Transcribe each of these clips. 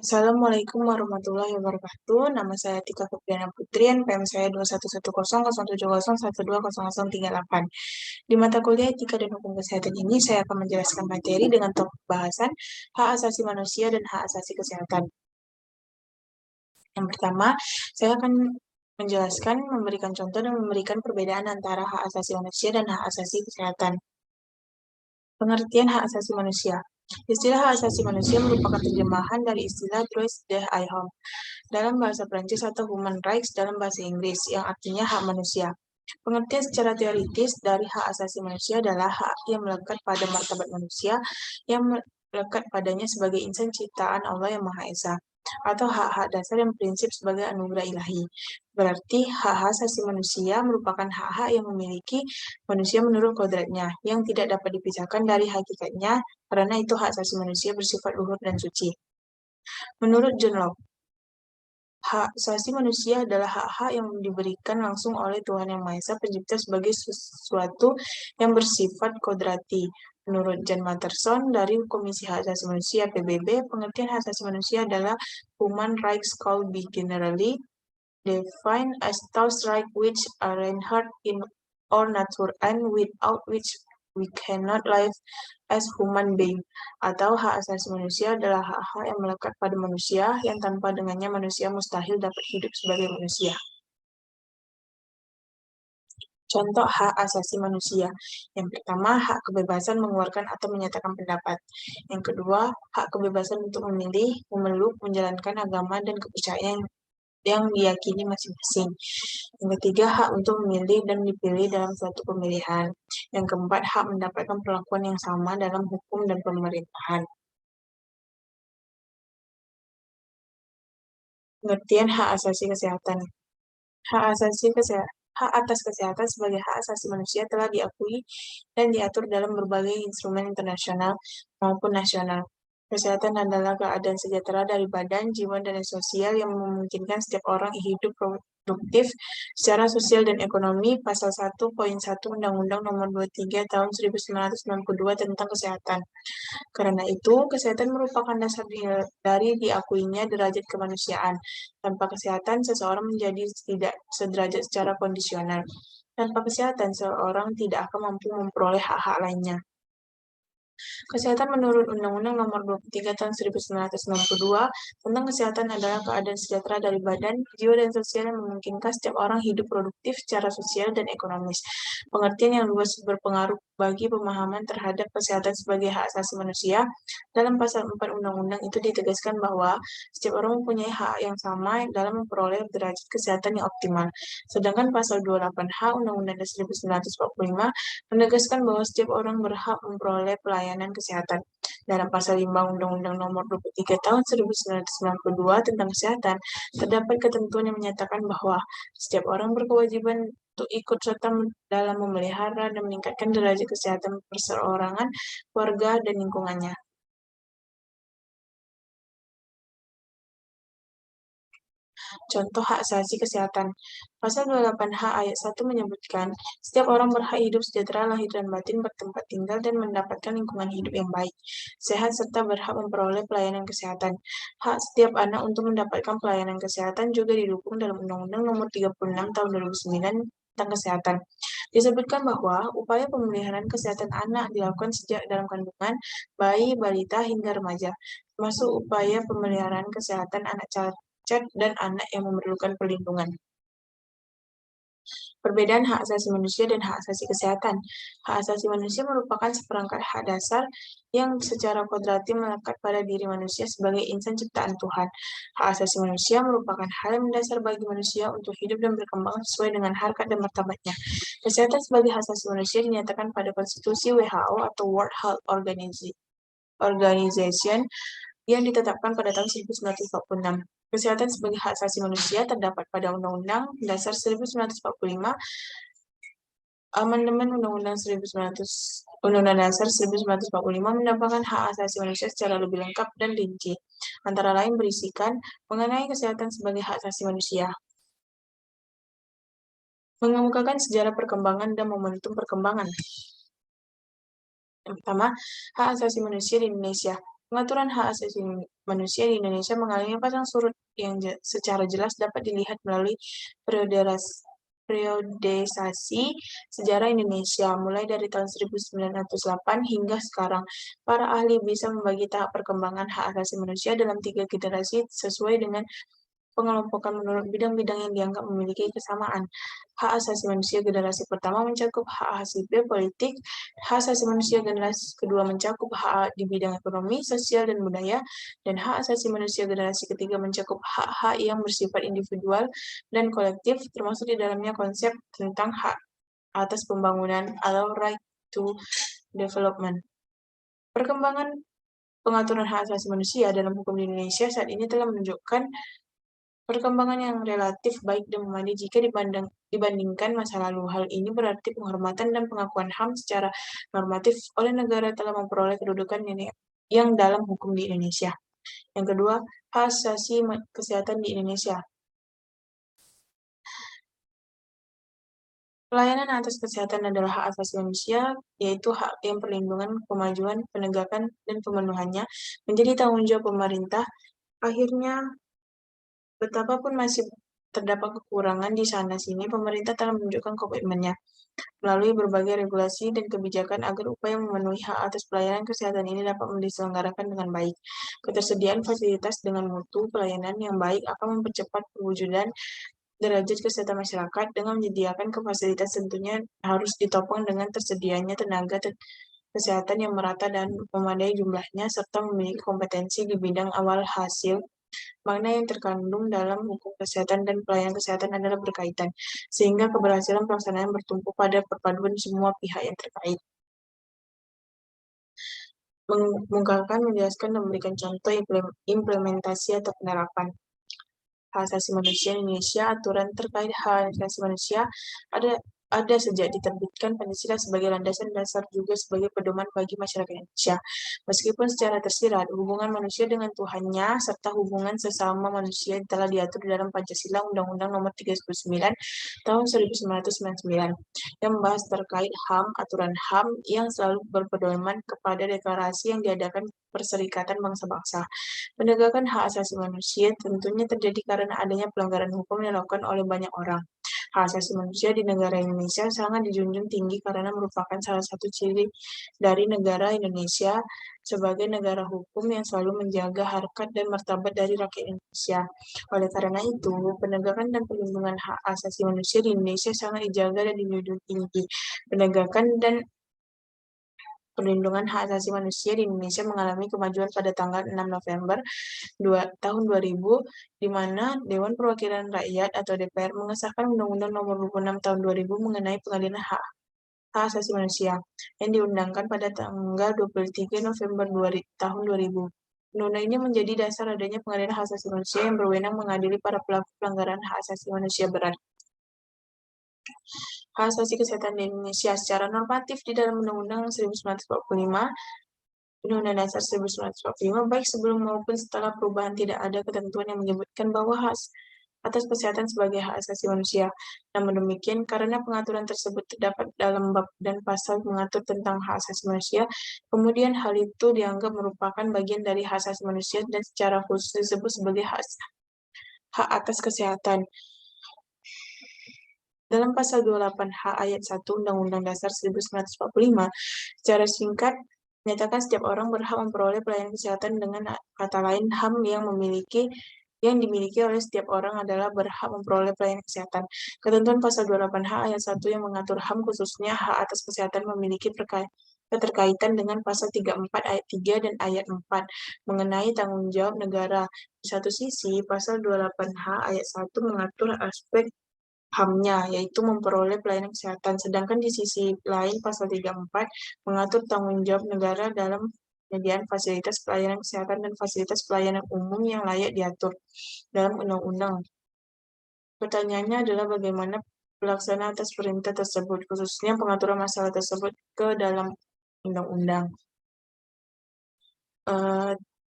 Assalamualaikum warahmatullahi wabarakatuh. Nama saya Tika Febriana Putri, NPM saya 21100721200038. Di mata kuliah Etika dan Hukum Kesehatan ini, saya akan menjelaskan materi dengan topik bahasan hak asasi manusia dan hak asasi kesehatan. Yang pertama, saya akan menjelaskan, memberikan contoh, dan memberikan perbedaan antara hak asasi manusia dan hak asasi kesehatan. Pengertian hak asasi manusia. Istilah hak asasi manusia merupakan terjemahan dari istilah droit de l'homme dalam bahasa Prancis atau human rights dalam bahasa Inggris, yang artinya hak manusia. Pengertian secara teoritis dari hak asasi manusia adalah hak yang melekat pada martabat manusia, yang melekat padanya sebagai insan ciptaan Allah yang Maha Esa, atau hak-hak dasar yang prinsip sebagai anugerah ilahi. Berarti hak asasi manusia merupakan hak-hak yang memiliki manusia menurut kodratnya, yang tidak dapat dipisahkan dari hakikatnya, karena itu hak asasi manusia bersifat luhur dan suci. Menurut John Locke, hak asasi manusia adalah hak-hak yang diberikan langsung oleh Tuhan Yang Maha Esa Pencipta sebagai sesuatu yang bersifat kodrati. Menurut John Matterson dari Komisi Hak Asasi Manusia PBB, pengertian hak asasi manusia adalah human rights could be generally defined as those rights which are inherent in our nature and without which we cannot live as human being, atau hak asasi manusia adalah hak-hak yang melekat pada manusia, yang tanpa dengannya manusia mustahil dapat hidup sebagai manusia. Contoh hak asasi manusia. Yang pertama, hak kebebasan mengeluarkan atau menyatakan pendapat. Yang kedua, hak kebebasan untuk memilih, memeluk, menjalankan agama dan kepercayaan yang diyakini masing-masing. Yang ketiga, hak untuk memilih dan dipilih dalam suatu pemilihan. Yang keempat, hak mendapatkan perlakuan yang sama dalam hukum dan pemerintahan. Pengertian hak asasi kesehatan. Hak atas kesehatan sebagai hak asasi manusia telah diakui dan diatur dalam berbagai instrumen internasional maupun nasional. Kesehatan adalah keadaan sejahtera dari badan, jiwa, dan sosial yang memungkinkan setiap orang hidup produktif secara sosial dan ekonomi. Pasal 1.1 Undang-Undang Nomor 23 Tahun 1992 tentang Kesehatan. Karena itu, kesehatan merupakan dasar dari diakuinya derajat kemanusiaan. Tanpa kesehatan, seseorang menjadi tidak sederajat secara kondisional. Tanpa kesehatan, seseorang tidak akan mampu memperoleh hak-hak lainnya. Kesehatan menurut Undang-Undang Nomor 23 Tahun 1962 tentang kesehatan adalah keadaan sejahtera dari badan, jiwa, dan sosial yang memungkinkan setiap orang hidup produktif secara sosial dan ekonomis. Pengertian yang luas berpengaruh bagi pemahaman terhadap kesehatan sebagai hak asasi manusia. Dalam pasal 4 Undang-Undang itu ditegaskan bahwa setiap orang mempunyai hak yang sama dalam memperoleh derajat kesehatan yang optimal. Sedangkan pasal 28H Undang-Undang 1945 menegaskan bahwa setiap orang berhak memperoleh pelayanan kesehatan. Dalam pasal 5 Undang-Undang Nomor 23 Tahun 1992 tentang kesehatan, terdapat ketentuan yang menyatakan bahwa setiap orang berkewajiban untuk ikut serta dalam memelihara dan meningkatkan derajat kesehatan perseorangan, keluarga, dan lingkungannya. Contoh hak asasi kesehatan. Pasal 28H ayat 1 menyebutkan, setiap orang berhak hidup sejahtera lahir dan batin, bertempat tinggal, dan mendapatkan lingkungan hidup yang baik, sehat, serta berhak memperoleh pelayanan kesehatan. Hak setiap anak untuk mendapatkan pelayanan kesehatan juga didukung dalam Undang-Undang Nomor 36 Tahun 2009 tentang kesehatan. Disebutkan bahwa upaya pemeliharaan kesehatan anak dilakukan sejak dalam kandungan, bayi, balita, hingga remaja, termasuk upaya pemeliharaan kesehatan anak cacat dan anak yang memerlukan perlindungan. Perbedaan hak asasi manusia dan hak asasi kesehatan. Hak asasi manusia merupakan seperangkat hak dasar yang secara kodrati melekat pada diri manusia sebagai insan ciptaan Tuhan. Hak asasi manusia merupakan hal yang mendasar bagi manusia untuk hidup dan berkembang sesuai dengan harkat dan martabatnya. Kesehatan sebagai hak asasi manusia dinyatakan pada konstitusi WHO atau World Health Organization yang ditetapkan pada tahun 1946. Kesehatan sebagai hak asasi manusia terdapat pada Undang-Undang Dasar 1945, Amandemen Undang-Undang Dasar 1945 mendapatkan hak asasi manusia secara lebih lengkap dan rinci, antara lain berisikan mengenai kesehatan sebagai hak asasi manusia, mengemukakan sejarah perkembangan dan momentum perkembangan. Yang pertama, hak asasi manusia di Indonesia. Pengaturan hak asasi manusia di Indonesia mengalami pasang surut yang secara jelas dapat dilihat melalui periodisasi sejarah Indonesia, mulai dari tahun 1908 hingga sekarang. Para ahli bisa membagi tahap perkembangan hak asasi manusia dalam 3 generasi sesuai dengan pengelompokan menurut bidang-bidang yang dianggap memiliki kesamaan. Hak asasi manusia generasi pertama mencakup hak sipil, politik. Hak asasi manusia generasi kedua mencakup hak di bidang ekonomi, sosial, dan budaya. Dan hak asasi manusia generasi ketiga mencakup hak-hak yang bersifat individual dan kolektif, termasuk di dalamnya konsep tentang hak atas pembangunan atau right to development. Perkembangan pengaturan hak asasi manusia dalam hukum di Indonesia saat ini telah menunjukkan perkembangan yang relatif baik dan memadai jika dibandingkan masa lalu. Hal ini berarti penghormatan dan pengakuan HAM secara normatif oleh negara telah memperoleh kedudukan yang dalam hukum di Indonesia. Yang kedua, hak asasi kesehatan di Indonesia. Pelayanan atas kesehatan adalah hak asasi manusia, yaitu hak yang perlindungan, kemajuan, penegakan, dan pemenuhannya menjadi tanggung jawab pemerintah. Akhirnya, betapapun masih terdapat kekurangan di sana-sini, pemerintah telah menunjukkan komitmennya melalui berbagai regulasi dan kebijakan agar upaya memenuhi hak atas pelayanan kesehatan ini dapat diselenggarakan dengan baik. Ketersediaan fasilitas dengan mutu pelayanan yang baik akan mempercepat perwujudan derajat kesehatan masyarakat. Dengan menyediakan fasilitas tentunya harus ditopang dengan tersedianya tenaga kesehatan yang merata dan memadai jumlahnya, serta memiliki kompetensi di bidang awal hasil. Makna yang terkandung dalam hukum kesehatan dan pelayanan kesehatan adalah berkaitan, sehingga keberhasilan pelaksanaan bertumpu pada perpaduan semua pihak yang terkait. Mengungkapkan, menjelaskan, dan memberikan contoh implementasi atau penerapan hak asasi manusia Indonesia. Aturan terkait hak asasi manusia ada sejak diterbitkan Pancasila sebagai landasan dasar juga sebagai pedoman bagi masyarakat Indonesia. Meskipun secara tersirat, hubungan manusia dengan Tuhannya serta hubungan sesama manusia telah diatur dalam Pancasila Undang-Undang Nomor 39 Tahun 1999 yang membahas terkait HAM, aturan HAM yang selalu berpedoman kepada deklarasi yang diadakan Perserikatan Bangsa-Bangsa. Penegakan hak asasi manusia tentunya terjadi karena adanya pelanggaran hukum yang dilakukan oleh banyak orang. Hak asasi manusia di negara Indonesia sangat dijunjung tinggi karena merupakan salah satu ciri dari negara Indonesia sebagai negara hukum yang selalu menjaga harkat dan martabat dari rakyat Indonesia. Oleh karena itu, penegakan dan perlindungan hak asasi manusia di Indonesia sangat dijaga dan dijunjung tinggi. Penegakan dan perlindungan hak asasi manusia di Indonesia mengalami kemajuan pada tanggal 6 November tahun 2000, di mana Dewan Perwakilan Rakyat atau DPR mengesahkan Undang-Undang Nomor 26 Tahun 2000 mengenai pengadilan hak asasi manusia yang diundangkan pada tanggal 23 November tahun 2000. Undang-undang ini menjadi dasar adanya pengadilan hak asasi manusia yang berwenang mengadili para pelaku pelanggaran hak asasi manusia berat. Hak asasi kesehatan di Indonesia secara normatif di dalam Undang-Undang 1945, Undang-Undang Dasar 1945, baik sebelum maupun setelah perubahan tidak ada ketentuan yang menyebutkan bahwa hak atas kesehatan sebagai hak asasi manusia. Namun demikian, karena pengaturan tersebut terdapat dalam bab dan pasal mengatur tentang hak asasi manusia, kemudian hal itu dianggap merupakan bagian dari hak asasi manusia dan secara khusus disebut sebagai hak atas kesehatan. Dalam pasal 28H ayat 1 Undang-Undang Dasar 1945, secara singkat, menyatakan setiap orang berhak memperoleh pelayanan kesehatan. Dengan kata lain, HAM yang dimiliki oleh setiap orang adalah berhak memperoleh pelayanan kesehatan. Ketentuan pasal 28H ayat 1 yang mengatur HAM khususnya hak atas kesehatan memiliki keterkaitan dengan pasal 34 ayat 3 dan ayat 4 mengenai tanggung jawab negara. Di satu sisi, pasal 28H ayat 1 mengatur aspek HAM-nya, yaitu memperoleh pelayanan kesehatan. Sedangkan di sisi lain, pasal 34 mengatur tanggung jawab negara dalam penyediaan fasilitas pelayanan kesehatan dan fasilitas pelayanan umum yang layak diatur dalam undang-undang. Pertanyaannya adalah bagaimana pelaksanaan atas perintah tersebut, khususnya pengaturan masalah tersebut ke dalam undang-undang.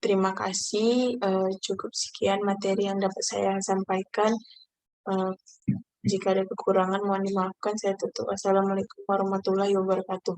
Terima kasih, cukup sekian materi yang dapat saya sampaikan. Jika ada kekurangan, mohon dimaafkan. Saya tutup. Wassalamualaikum warahmatullahi wabarakatuh.